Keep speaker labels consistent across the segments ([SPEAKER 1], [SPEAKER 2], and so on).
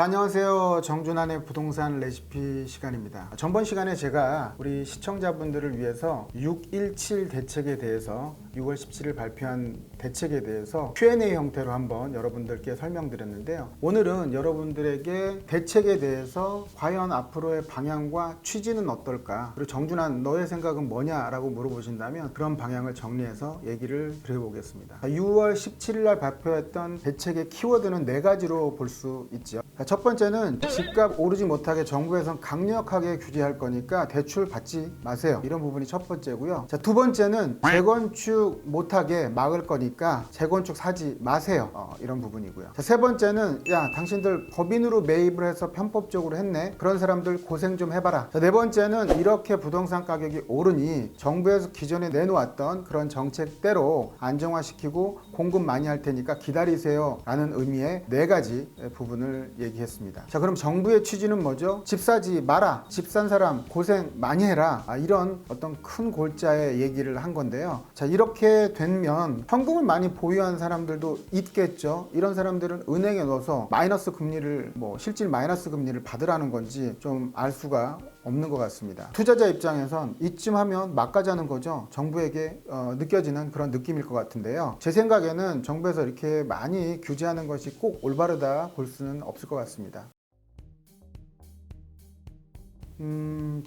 [SPEAKER 1] 자, 안녕하세요. 정준환의 부동산 레시피 시간입니다. 전번 시간에 제가 우리 시청자분들을 위해서 617 대책에 대해서 6월 17일 발표한 대책에 대해서 Q&A 형태로 한번 여러분들께 설명드렸는데요. 오늘은 여러분들에게 대책에 대해서 과연 앞으로의 방향과 취지는 어떨까, 그리고 정준환 너의 생각은 뭐냐라고 물어보신다면 그런 방향을 정리해서 얘기를 드려보겠습니다. 6월 17일 날 발표했던 대책의 키워드는 4가지로 볼 수 있죠. 첫 번째는 집값 오르지 못하게 정부에선 강력하게 규제할 거니까 대출 받지 마세요. 이런 부분이 첫 번째고요. 자, 두 번째는 재건축 못하게 막을 거니까 재건축 사지 마세요. 이런 부분이고요. 자, 세 번째는 야, 당신들 법인으로 매입을 해서 편법적으로 했네. 그런 사람들 고생 좀 해봐라. 자, 네 번째는 이렇게 부동산 가격이 오르니 정부에서 기존에 내놓았던 그런 정책대로 안정화시키고 공급 많이 할 테니까 기다리세요 라는 의미의 4가지 부분을 얘기했습니다. 자, 그럼 정부의 취지는 뭐죠? 집 사지 마라, 집 산 사람 고생 많이 해라, 이런 어떤 큰 골자의 얘기를 한 건데요. 자, 이렇게 되면 현금을 많이 보유한 사람들도 있겠죠. 이런 사람들은 은행에 넣어서 마이너스 금리를, 실질 마이너스 금리를 받으라는 건지 좀 알 수가 없는 것 같습니다. 투자자 입장에선 이쯤 하면 막 가자는 거죠. 정부에게 느껴지는 그런 느낌일 것 같은데요. 제 생각에는 정부에서 이렇게 많이 규제하는 것이 꼭 올바르다 볼 수는 없을 것 같습니다.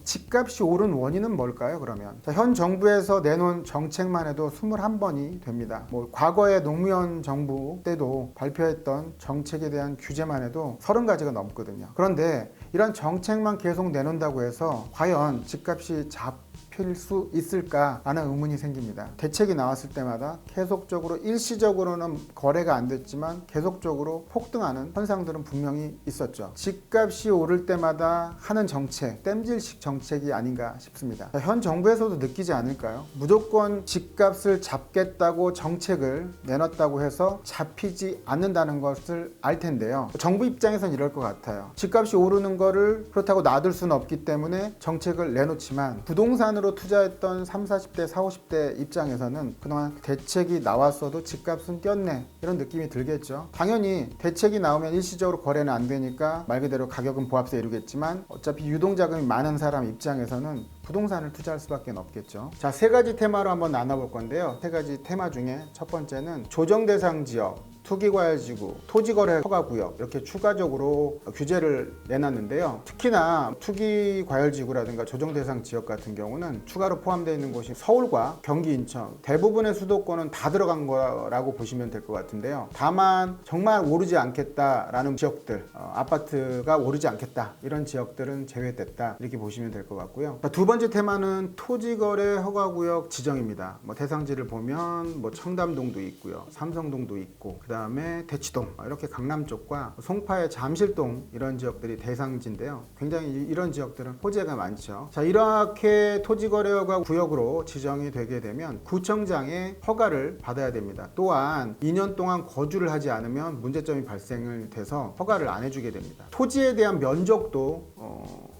[SPEAKER 1] 집값이 오른 원인은 뭘까요, 그러면? 자, 현 정부에서 내놓은 정책만 해도 21번이 됩니다. 과거의 노무현 정부 때도 발표했던 정책에 대한 규제만 해도 30가지가 넘거든요. 그런데 이런 정책만 계속 내놓는다고 해서 과연 집값이 잡힐 수 있을까라는 의문이 생깁니다. 대책이 나왔을 때마다 계속적으로 일시적으로는 거래가 안 됐지만 계속적으로 폭등하는 현상들은 분명히 있었죠. 집값이 오를 때마다 하는 정책, 땜질식 정책이 아닌가 싶습니다. 현 정부에서도 느끼지 않을까요? 무조건 집값을 잡겠다고 정책을 내놨다고 해서 잡히지 않는다는 것을 알 텐데요. 정부 입장에선 이럴 것 같아요. 집값이 오르는 거를 그렇다고 놔둘 수는 없기 때문에 정책을 내놓지만 부동산으로 투자했던 30, 40대, 40, 50대 입장에서는 그동안 대책이 나왔어도 집값은 뛰었네, 이런 느낌이 들겠죠. 당연히 대책이 나오면 일시적으로 거래는 안 되니까 말 그대로 가격은 보합세에 이루겠지만 어차피 유동자금이 많은 사람 입장에서는 부동산을 투자할 수밖에 없겠죠. 자, 3가지 테마로 한번 나눠볼 건데요. 3가지 테마 중에 첫 번째는 조정 대상 지역, 투기과열지구, 토지거래 허가구역, 이렇게 추가적으로 규제를 내놨는데요. 특히나 투기과열지구라든가 조정대상 지역 같은 경우는 추가로 포함되어 있는 곳이 서울과 경기, 인천, 대부분의 수도권은 다 들어간 거라고 보시면 될 것 같은데요. 다만 정말 오르지 않겠다라는 지역들, 아파트가 오르지 않겠다, 이런 지역들은 제외됐다, 이렇게 보시면 될 것 같고요. 두 번째 테마는 토지거래 허가구역 지정입니다. 대상지를 보면 청담동도 있고요, 삼성동도 있고, 그 다음에 대치동, 이렇게 강남 쪽과 송파의 잠실동, 이런 지역들이 대상지인데요. 굉장히 이런 지역들은 호재가 많죠. 자, 이렇게 토지거래허가 구역으로 지정이 되게 되면 구청장의 허가를 받아야 됩니다. 또한 2년 동안 거주를 하지 않으면 문제점이 발생을 돼서 허가를 안 해주게 됩니다. 토지에 대한 면적도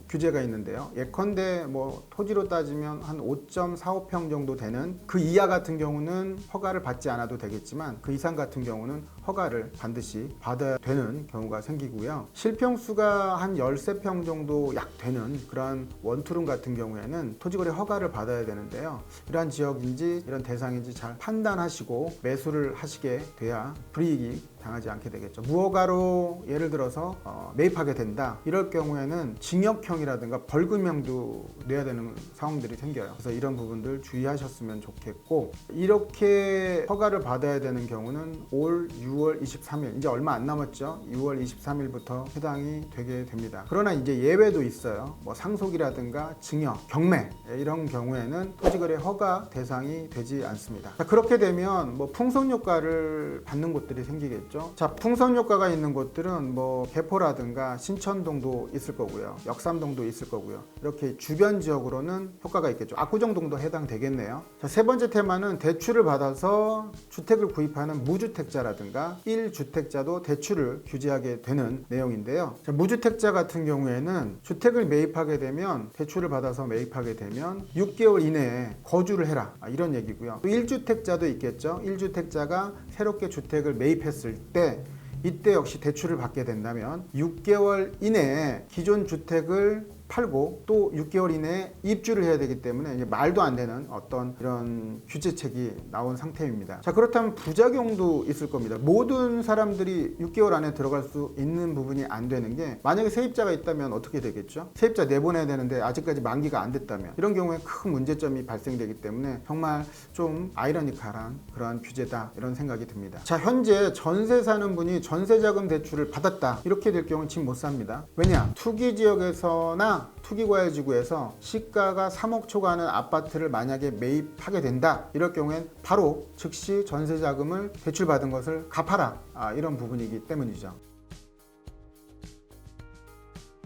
[SPEAKER 1] 규제가 있는데요. 예컨대 토지로 따지면 한 5.45평 정도 되는 그 이하 같은 경우는 허가를 받지 않아도 되겠지만 그 이상 같은 경우는 허가를 반드시 받아야 되는 경우가 생기고요. 실평수가 한 13평 정도 약 되는 그런 원투룸 같은 경우에는 토지거래 허가를 받아야 되는데요. 이러한 지역인지 이런 대상인지 잘 판단하시고 매수를 하시게 돼야 불이익이 당하지 않게 되겠죠. 무허가로 예를 들어서 매입하게 된다, 이럴 경우에는 징역형이라든가 벌금형도 내야 되는 상황들이 생겨요. 그래서 이런 부분들 주의하셨으면 좋겠고, 이렇게 허가를 받아야 되는 경우는 올 6월 23일, 이제 얼마 안 남았죠. 6월 23일부터 해당이 되게 됩니다. 그러나 이제 예외도 있어요. 상속이라든가 증여, 경매, 이런 경우에는 토지거래 허가 대상이 되지 않습니다. 그렇게 되면 풍선효과를 받는 곳들이 생기겠죠. 자, 풍선효과가 있는 곳들은 개포라든가 신천동도 있을 거고요, 역삼동도 있을 거고요. 이렇게 주변 지역으로는 효과가 있겠죠. 압구정동도 해당되겠네요. 자, 세 번째 테마는 대출을 받아서 주택을 구입하는 무주택자라든가 1주택자도 대출을 규제하게 되는 내용인데요. 자, 무주택자 같은 경우에는 주택을 매입하게 되면, 대출을 받아서 매입하게 되면 6개월 이내에 거주를 해라, 이런 얘기고요. 또 1주택자도 있겠죠. 1주택자가 새롭게 주택을 매입했을 때 이때 역시 대출을 받게 된다면 6개월 이내에 기존 주택을 팔고 또 6개월 이내에 입주를 해야 되기 때문에 이제 말도 안 되는 어떤 이런 규제책이 나온 상태입니다. 자, 그렇다면 부작용도 있을 겁니다. 모든 사람들이 6개월 안에 들어갈 수 있는 부분이 안 되는 게, 만약에 세입자가 있다면 어떻게 되겠죠? 세입자 내보내야 되는데 아직까지 만기가 안 됐다면, 이런 경우에 큰 문제점이 발생되기 때문에 정말 좀 아이러니컬한 그러한 규제다, 이런 생각이 듭니다. 자, 현재 전세 사는 분이 전세자금 대출을 받았다, 이렇게 될 경우는 집 못 삽니다. 왜냐? 투기 지역에서나 투기과열지구에서 시가가 3억 초과하는 아파트를 만약에 매입하게 된다, 이럴 경우엔 바로 즉시 전세자금을 대출받은 것을 갚아라, 이런 부분이기 때문이죠.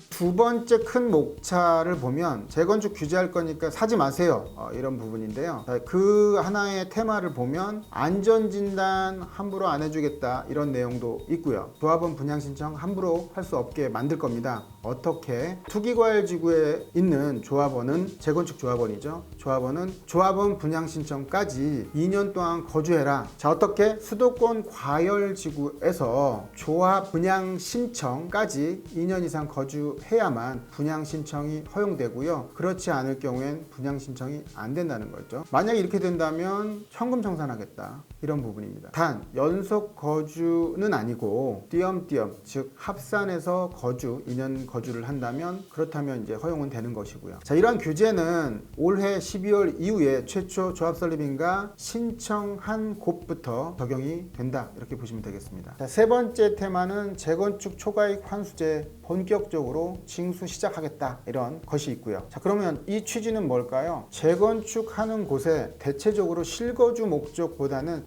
[SPEAKER 1] 두 번째 큰 목차를 보면 재건축 규제할 거니까 사지 마세요, 이런 부분인데요. 그 하나의 테마를 보면 안전진단 함부로 안 해주겠다, 이런 내용도 있고요. 조합원 분양신청 함부로 할 수 없게 만들 겁니다. 어떻게? 투기과열지구에 있는 조합원은 재건축 조합원이죠. 조합원은 조합원 분양신청까지 2년 동안 거주해라. 자, 어떻게? 수도권 과열지구에서 조합 분양신청까지 2년 이상 거주해야만 분양신청이 허용되고요. 그렇지 않을 경우엔 분양신청이 안 된다는 거죠. 만약에 이렇게 된다면 현금 청산하겠다, 이런 부분입니다. 단 연속 거주는 아니고 띄엄띄엄, 즉 합산해서 거주, 2년 거주를 한다면, 그렇다면 이제 허용은 되는 것이고요. 자, 이러한 규제는 올해 12월 이후에 최초 조합설립인가 신청한 곳부터 적용이 된다, 이렇게 보시면 되겠습니다. 자, 세 번째 테마는 재건축 초과이익 환수제 본격적으로 징수 시작하겠다, 이런 것이 있고요. 자, 그러면 이 취지는 뭘까요? 재건축하는 곳에 대체적으로 실거주 목적보다는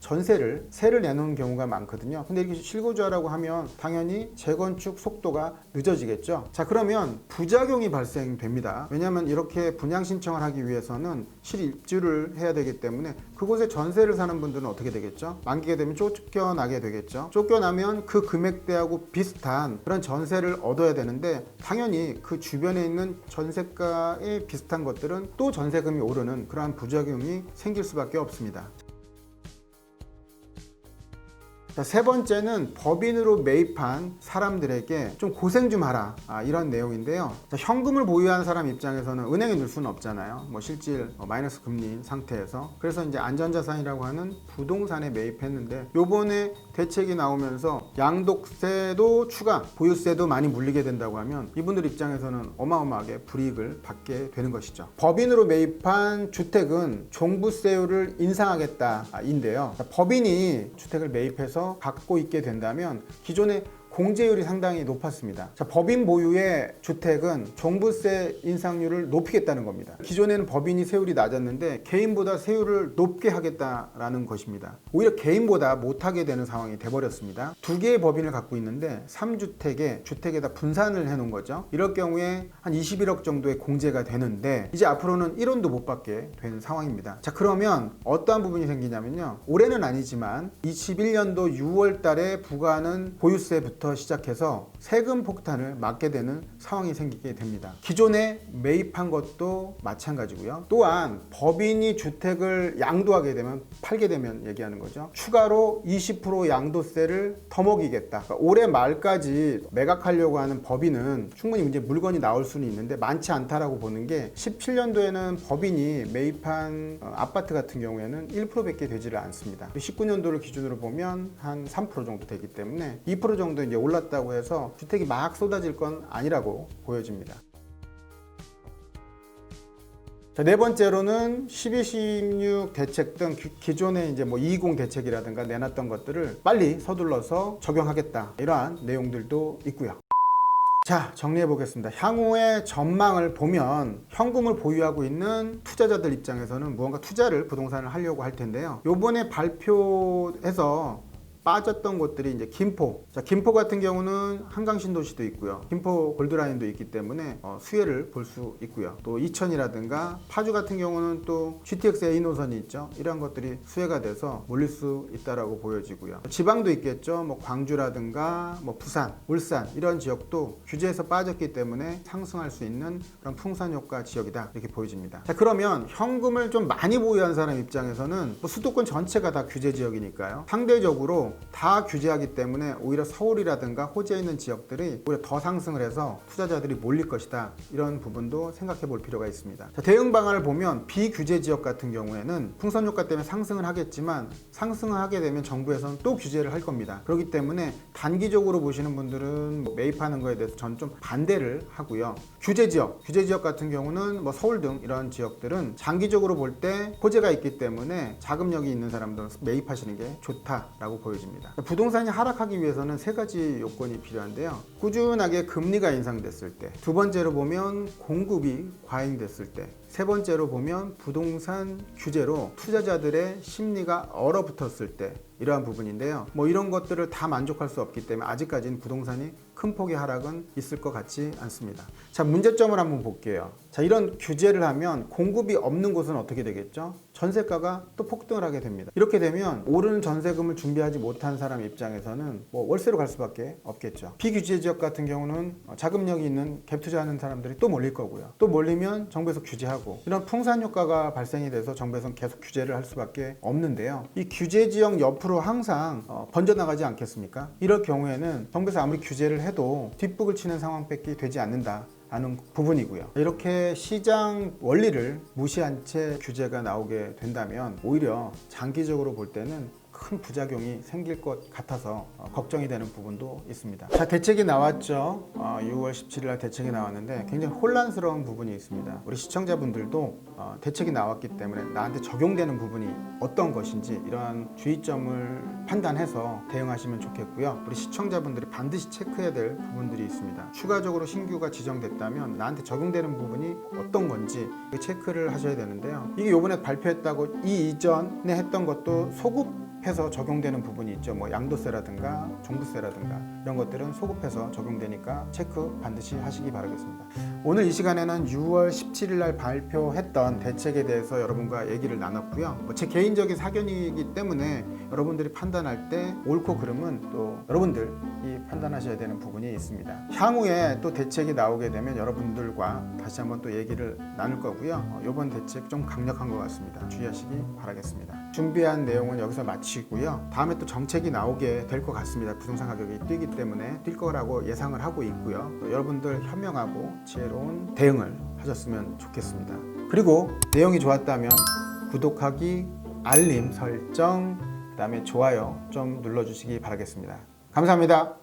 [SPEAKER 1] 세를 내놓는 경우가 많거든요. 근데 이렇게 실거주하라고 하면 당연히 재건축 속도가 늦어지겠죠. 자, 그러면 부작용이 발생됩니다. 왜냐하면 이렇게 분양 신청을 하기 위해서는 실입주를 해야 되기 때문에 그곳에 전세를 사는 분들은 어떻게 되겠죠? 만기가 되면 쫓겨나게 되겠죠. 쫓겨나면 그 금액대하고 비슷한 그런 전세를 얻어야 되는데, 당연히 그 주변에 있는 전세가에 비슷한 것들은 또 전세금이 오르는 그러한 부작용이 생길 수밖에 없습니다. 자, 세 번째는 법인으로 매입한 사람들에게 좀 고생 좀 하라, 이런 내용인데요. 자, 현금을 보유한 사람 입장에서는 은행에 넣을 수는 없잖아요. 실질 마이너스 금리인 상태에서. 그래서 이제 안전자산이라고 하는 부동산에 매입했는데, 요번에 대책이 나오면서 양도세도 추가, 보유세도 많이 물리게 된다고 하면 이분들 입장에서는 어마어마하게 불이익을 받게 되는 것이죠. 법인으로 매입한 주택은 종부세율을 인상하겠다, 인데요. 자, 법인이 주택을 매입해서 갖고 있게 된다면 기존의 공제율이 상당히 높았습니다. 자, 법인 보유의 주택은 종부세 인상률을 높이겠다는 겁니다. 기존에는 법인이 세율이 낮았는데 개인보다 세율을 높게 하겠다라는 것입니다. 오히려 개인보다 못하게 되는 상황이 돼버렸습니다. 두 개의 법인을 갖고 있는데 3주택에 주택에다 분산을 해놓은 거죠. 이럴 경우에 한 21억 정도의 공제가 되는데 이제 앞으로는 1원도 못 받게 된 상황입니다. 자, 그러면 어떠한 부분이 생기냐면요, 올해는 아니지만 21년도 6월 달에 부과하는 보유세부터 시작해서 세금 폭탄을 맞게 되는 상황이 생기게 됩니다. 기존에 매입한 것도 마찬가지고요. 또한 법인이 주택을 양도하게 되면, 팔게 되면 얘기하는 거죠. 추가로 20% 양도세를 더 먹이겠다. 그러니까 올해 말까지 매각하려고 하는 법인은 충분히 이제 물건이 나올 수는 있는데 많지 않다라고 보는 게, 17년도에는 법인이 매입한 아파트 같은 경우에는 1%밖에 되지를 않습니다. 19년도를 기준으로 보면 한 3% 정도 되기 때문에 2% 정도 이제 올랐다고 해서 주택이 막 쏟아질 건 아니라고 보여집니다. 자, 네 번째로는 12.16 대책 등 기존의 이제 220 대책이라든가 내놨던 것들을 빨리 서둘러서 적용하겠다, 이러한 내용들도 있고요. 자, 정리해 보겠습니다. 향후의 전망을 보면 현금을 보유하고 있는 투자자들 입장에서는 무언가 투자를, 부동산을 하려고 할 텐데요. 요번에 발표해서 빠졌던 곳들이 이제 김포. 자, 김포 같은 경우는 한강 신도시도 있고요. 김포 골드라인도 있기 때문에 수혜를 볼 수 있고요. 또 이천이라든가 파주 같은 경우는 또 GTX A 노선이 있죠. 이런 것들이 수혜가 돼서 몰릴 수 있다라고 보여지고요. 지방도 있겠죠. 광주라든가 부산, 울산 이런 지역도 규제에서 빠졌기 때문에 상승할 수 있는 그런 풍산 효과 지역이다, 이렇게 보여집니다. 자, 그러면 현금을 좀 많이 보유한 사람 입장에서는 수도권 전체가 다 규제 지역이니까요. 상대적으로 경우에도 다 규제하기 때문에 오히려 서울이라든가 호재에 있는 지역들이 오히려 더 상승을 해서 투자자들이 몰릴 것이다. 이런 부분도 생각해 볼 필요가 있습니다. 자, 대응 방안을 보면 비규제 지역 같은 경우에는 풍선 효과 때문에 상승을 하겠지만 상승을 하게 되면 정부에서는 또 규제를 할 겁니다. 그렇기 때문에 단기적으로 보시는 분들은 매입하는 거에 대해서 저는 좀 반대를 하고요. 규제 지역 같은 경우는 뭐 서울 등 이런 지역들은 장기적으로 볼 때 호재가 있기 때문에 자금력이 있는 사람들은 매입하시는 게 좋다라고 보여집니다. 부동산이 하락하기 위해서는 세 가지 요건이 필요한데요. 꾸준하게 금리가 인상됐을 때, 두 번째로 보면 공급이 과잉됐을 때, 세 번째로 보면 부동산 규제로 투자자들의 심리가 얼어붙었을 때, 이러한 부분인데요. 뭐 이런 것들을 다 만족할 수 없기 때문에 아직까지는 부동산이 큰 폭의 하락은 있을 것 같지 않습니다. 자, 문제점을 한번 볼게요. 자, 이런 규제를 하면 공급이 없는 곳은 어떻게 되겠죠? 전세가가 또 폭등을 하게 됩니다. 이렇게 되면 오르는 전세금을 준비하지 못한 사람 입장에서는 뭐 월세로 갈 수밖에 없겠죠. 비규제 지역 같은 경우는 자금력이 있는 갭 투자하는 사람들이 또 몰릴 거고요. 또 몰리면 정부에서 규제하고 이런 풍산 효과가 발생이 돼서 정부에서는 계속 규제를 할 수밖에 없는데요. 이 규제 지역 옆으로 항상 번져나가지 않겠습니까? 이럴 경우에는 정부에서 아무리 규제를 해도 뒷북을 치는 상황밖에 되지 않는다 하는 부분이고요. 이렇게 시장 원리를 무시한 채 규제가 나오게 된다면 오히려 장기적으로 볼 때는 큰 부작용이 생길 것 같아서 걱정이 되는 부분도 있습니다. 자, 대책이 나왔죠. 6월 17일 날 대책이 나왔는데 굉장히 혼란스러운 부분이 있습니다. 우리 시청자분들도 대책이 나왔기 때문에 나한테 적용되는 부분이 어떤 것인지 이러한 주의점을 판단해서 대응하시면 좋겠고요. 우리 시청자분들이 반드시 체크해야 될 부분들이 있습니다. 추가적으로 신규가 지정됐다면 나한테 적용되는 부분이 어떤 건지 체크를 하셔야 되는데요. 이게 이번에 발표했다고 이 이전에 했던 것도 소급해서 적용되는 부분이 있죠. 뭐 양도세라든가 종부세라든가 이런 것들은 소급해서 적용되니까 체크 반드시 하시기 바라겠습니다. 오늘 이 시간에는 6월 17일 날 발표했던 대책에 대해서 여러분과 얘기를 나눴고요. 제 개인적인 사견이기 때문에 여러분들이 판단할 때 옳고 그름은 또 여러분들이 판단하셔야 되는 부분이 있습니다. 향후에 또 대책이 나오게 되면 여러분들과 다시 한번 또 얘기를 나눌 거고요. 이번 대책 좀 강력한 것 같습니다. 주의하시기 바라겠습니다. 준비한 내용은 여기서 마치고요. 다음에 또 정책이 나오게 될 것 같습니다. 부동산 가격이 뛰기 때문에 뛸 거라고 예상을 하고 있고요. 여러분들 현명하고 지혜로운 대응을 하셨으면 좋겠습니다. 그리고 내용이 좋았다면 구독하기, 알림 설정, 그 다음에 좋아요 좀 눌러주시기 바라겠습니다. 감사합니다.